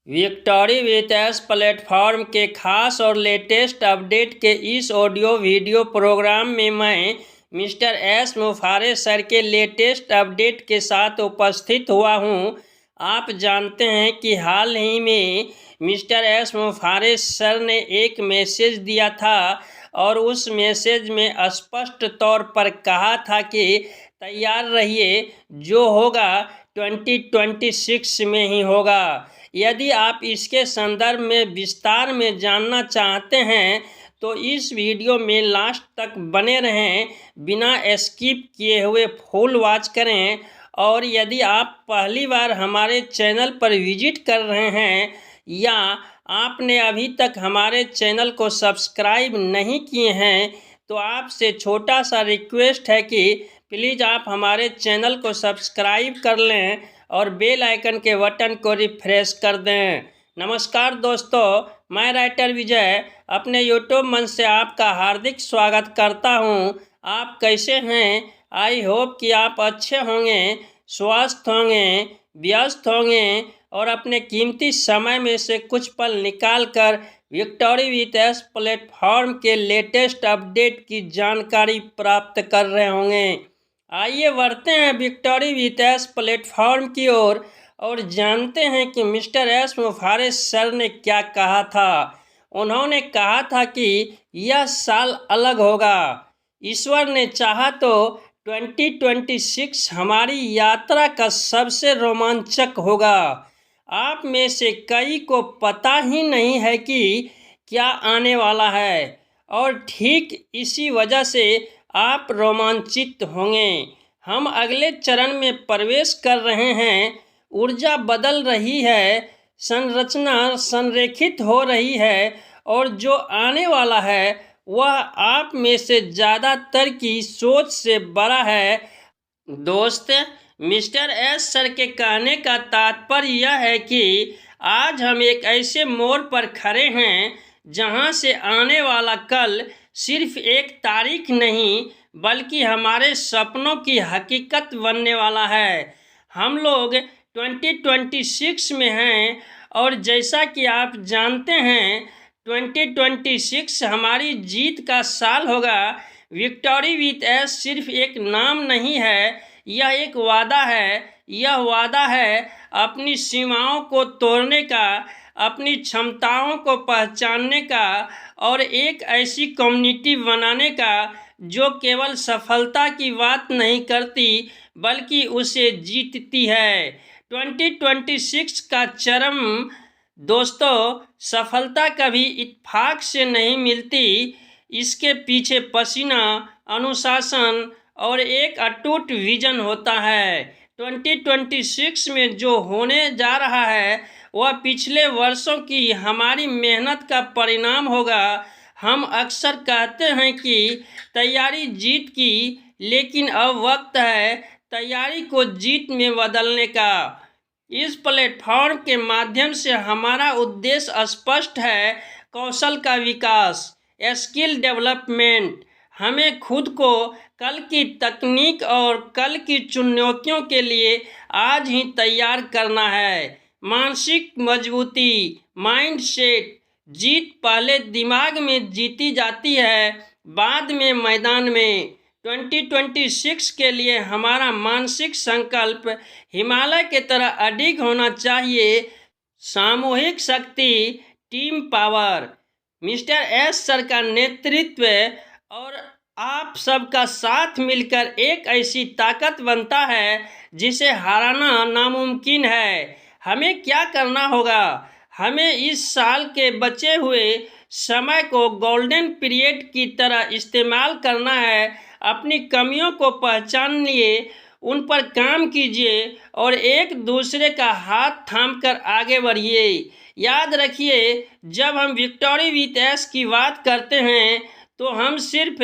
Victory with S platform के खास और लेटेस्ट अपडेट के इस ऑडियो वीडियो प्रोग्राम में मैं मिस्टर एस मुफारे सर के लेटेस्ट अपडेट के साथ उपस्थित हुआ हूं। आप जानते हैं कि हाल ही में मिस्टर एस मुफारे सर ने एक मैसेज दिया था और उस मैसेज में स्पष्ट तौर पर कहा था कि तैयार रहिए, जो होगा 2026 में ही होगा। यदि आप इसके संदर्भ में विस्तार में जानना चाहते हैं तो इस वीडियो में लास्ट तक बने रहें, बिना स्किप किए हुए फुल वॉच करें। और यदि आप पहली बार हमारे चैनल पर विजिट कर रहे हैं या आपने अभी तक हमारे चैनल को सब्सक्राइब नहीं किए हैं तो आपसे छोटा सा रिक्वेस्ट है कि प्लीज़ आप हमारे चैनल को सब्सक्राइब कर लें और बेल आइकन के बटन को रिफ्रेश कर दें। नमस्कार दोस्तों, मैं राइटर विजय अपने यूट्यूब मंच से आपका हार्दिक स्वागत करता हूं। आप कैसे हैं? आई होप कि आप अच्छे होंगे, स्वस्थ होंगे, व्यस्त होंगे और अपने कीमती समय में से कुछ पल निकाल कर विक्टोरी विथ एस प्लेटफॉर्म के लेटेस्ट अपडेट की जानकारी प्राप्त कर रहे होंगे। आइए बढ़ते हैं विक्टोरी विथ एस प्लेटफॉर्म की ओर और जानते हैं कि मिस्टर एस मुफारे सर ने क्या कहा था। उन्होंने कहा था कि यह साल अलग होगा। ईश्वर ने चाहा तो 2026 हमारी यात्रा का सबसे रोमांचक होगा। आप में से कई को पता ही नहीं है कि क्या आने वाला है और ठीक इसी वजह से आप रोमांचित होंगे। हम अगले चरण में प्रवेश कर रहे हैं। ऊर्जा बदल रही है, संरचना संरेखित हो रही है और जो आने वाला है वह आप में से ज़्यादातर की सोच से बड़ा है। दोस्त, मिस्टर एस सर के कहने का तात्पर्य यह है कि आज हम एक ऐसे मोड़ पर खड़े हैं जहां से आने वाला कल सिर्फ एक तारीख नहीं बल्कि हमारे सपनों की हकीकत बनने वाला है। हम लोग 2026 में हैं और जैसा कि आप जानते हैं 2026 हमारी जीत का साल होगा। विक्टोरी विथ एस सिर्फ एक नाम नहीं है, यह एक वादा है। यह वादा है अपनी सीमाओं को तोड़ने का, अपनी क्षमताओं को पहचानने का और एक ऐसी कम्युनिटी बनाने का जो केवल सफलता की बात नहीं करती बल्कि उसे जीतती है। 2026 का चरम दोस्तों, सफलता कभी इत्तेफाक से नहीं मिलती। इसके पीछे पसीना, अनुशासन और एक अटूट विजन होता है। 2026 में जो होने जा रहा है वह पिछले वर्षों की हमारी मेहनत का परिणाम होगा। हम अक्सर कहते हैं कि तैयारी जीत की, लेकिन अब वक्त है तैयारी को जीत में बदलने का। इस प्लेटफॉर्म के माध्यम से हमारा उद्देश्य स्पष्ट है, कौशल का विकास, स्किल डेवलपमेंट। हमें खुद को कल की तकनीक और कल की चुनौतियों के लिए आज ही तैयार करना है। मानसिक मजबूती, माइंडसेट। जीत पहले दिमाग में जीती जाती है, बाद में मैदान में। 2026 के लिए हमारा मानसिक संकल्प हिमालय के तरह अडिग होना चाहिए। सामूहिक शक्ति, team power. Mister S sir का नेतृत्व और आप सबका साथ मिलकर एक ऐसी ताकत बनता है जिसे हराना नामुमकिन है। हमें क्या करना होगा? हमें इस साल के बचे हुए समय को गोल्डन पीरियड की तरह इस्तेमाल करना है। अपनी कमियों को पहचानिए, उन पर काम कीजिए और एक दूसरे का हाथ थामकर आगे बढ़िए। याद रखिए, जब हम विक्टोरी विथ एस की बात करते हैं तो हम सिर्फ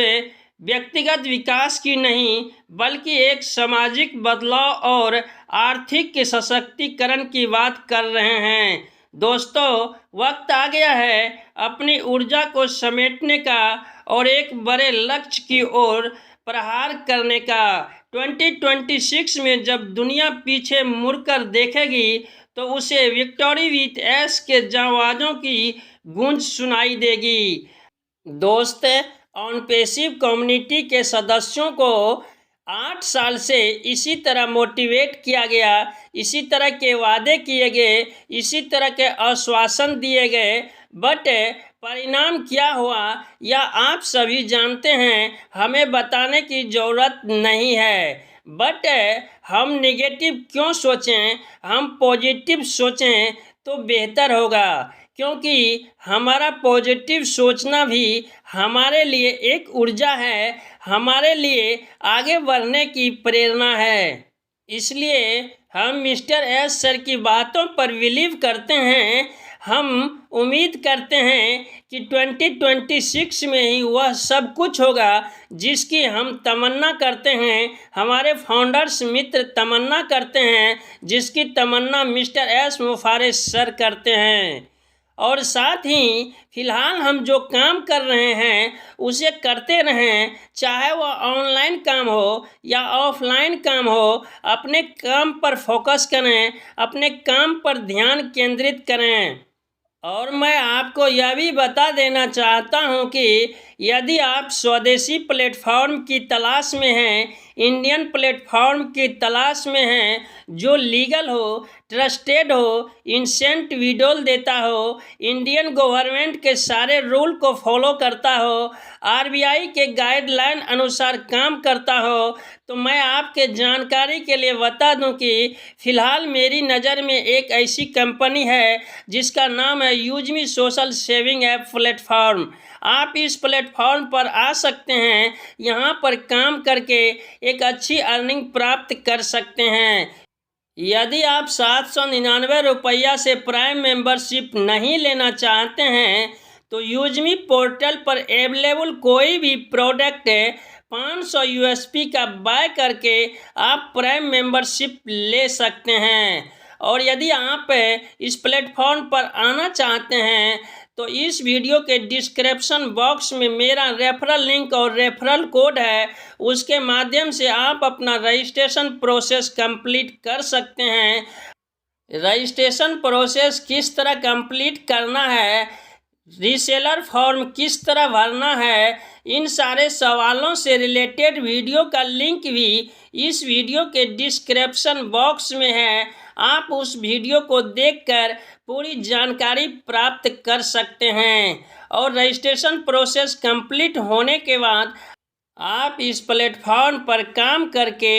व्यक्तिगत विकास की नहीं बल्कि एक सामाजिक बदलाव और आर्थिक सशक्तिकरण की बात कर रहे हैं। दोस्तों, वक्त आ गया है अपनी ऊर्जा को समेटने का और एक बड़े लक्ष्य की ओर प्रहार करने का। 2026 में जब दुनिया पीछे मुड़कर देखेगी तो उसे विक्टोरी विथ एस के जांबाजों की गूंज सुनाई देगी। दोस्त, ऑन पैसिव कम्युनिटी के सदस्यों को 8 साल से इसी तरह मोटिवेट किया गया, इसी तरह के वादे किए गए, इसी तरह के आश्वासन दिए गए, बट परिणाम क्या हुआ यह आप सभी जानते हैं, हमें बताने की ज़रूरत नहीं है। बट हम नेगेटिव क्यों सोचें, हम पॉजिटिव सोचें तो बेहतर होगा, क्योंकि हमारा पॉजिटिव सोचना भी हमारे लिए एक ऊर्जा है, हमारे लिए आगे बढ़ने की प्रेरणा है। इसलिए हम मिस्टर एस सर की बातों पर बिलीव करते हैं। हम उम्मीद करते हैं कि 2026 में ही वह सब कुछ होगा जिसकी हम तमन्ना करते हैं, हमारे फाउंडर्स मित्र तमन्ना करते हैं, जिसकी तमन्ना मिस्टर एस मुफारे सर करते हैं। और साथ ही फिलहाल हम जो काम कर रहे हैं उसे करते रहें, चाहे वह ऑनलाइन काम हो या ऑफलाइन काम हो। अपने काम पर फोकस करें, अपने काम पर ध्यान केंद्रित करें। और मैं आपको यह भी बता देना चाहता हूं कि यदि आप स्वदेशी प्लेटफॉर्म की तलाश में हैं, इंडियन प्लेटफॉर्म की तलाश में हैं जो लीगल हो, ट्रस्टेड हो, इंसेंट विड्रॉल देता हो, इंडियन गवर्नमेंट के सारे रूल को फॉलो करता हो, आरबीआई के गाइडलाइन अनुसार काम करता हो, तो मैं आपके जानकारी के लिए बता दूं कि फ़िलहाल मेरी नज़र में एक ऐसी कंपनी है जिसका नाम है यूजमी सोशल सेविंग ऐप प्लेटफॉर्म। आप इस प्लेटफॉर्म पर आ सकते हैं, यहाँ पर काम करके एक अच्छी अर्निंग प्राप्त कर सकते हैं। यदि आप 799 रुपया से प्राइम मेंबरशिप नहीं लेना चाहते हैं तो यूजमी पोर्टल पर अवेलेबल कोई भी प्रोडक्ट 500 यूएसपी का बाय करके आप प्राइम मेंबरशिप ले सकते हैं। और यदि आप इस प्लेटफॉर्म पर आना चाहते हैं तो इस वीडियो के डिस्क्रिप्शन बॉक्स में मेरा रेफरल लिंक और रेफरल कोड है, उसके माध्यम से आप अपना रजिस्ट्रेशन प्रोसेस कंप्लीट कर सकते हैं। रजिस्ट्रेशन प्रोसेस किस तरह कंप्लीट करना है, रीसेलर फॉर्म किस तरह भरना है, इन सारे सवालों से रिलेटेड वीडियो का लिंक भी इस वीडियो के डिस्क्रिप्शन बॉक्स में है। आप उस वीडियो को देखकर पूरी जानकारी प्राप्त कर सकते हैं। और रजिस्ट्रेशन प्रोसेस कंप्लीट होने के बाद आप इस प्लेटफॉर्म पर काम करके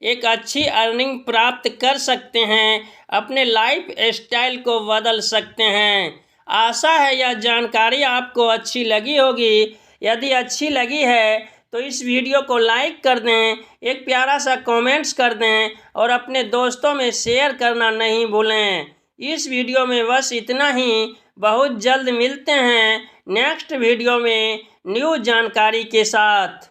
एक अच्छी अर्निंग प्राप्त कर सकते हैं, अपने लाइफ स्टाइल को बदल सकते हैं। आशा है यह जानकारी आपको अच्छी लगी होगी। यदि अच्छी लगी है तो इस वीडियो को लाइक कर दें, एक प्यारा सा कमेंट्स कर दें और अपने दोस्तों में शेयर करना नहीं भूलें। इस वीडियो में बस इतना ही। बहुत जल्द मिलते हैं नेक्स्ट वीडियो में न्यू जानकारी के साथ।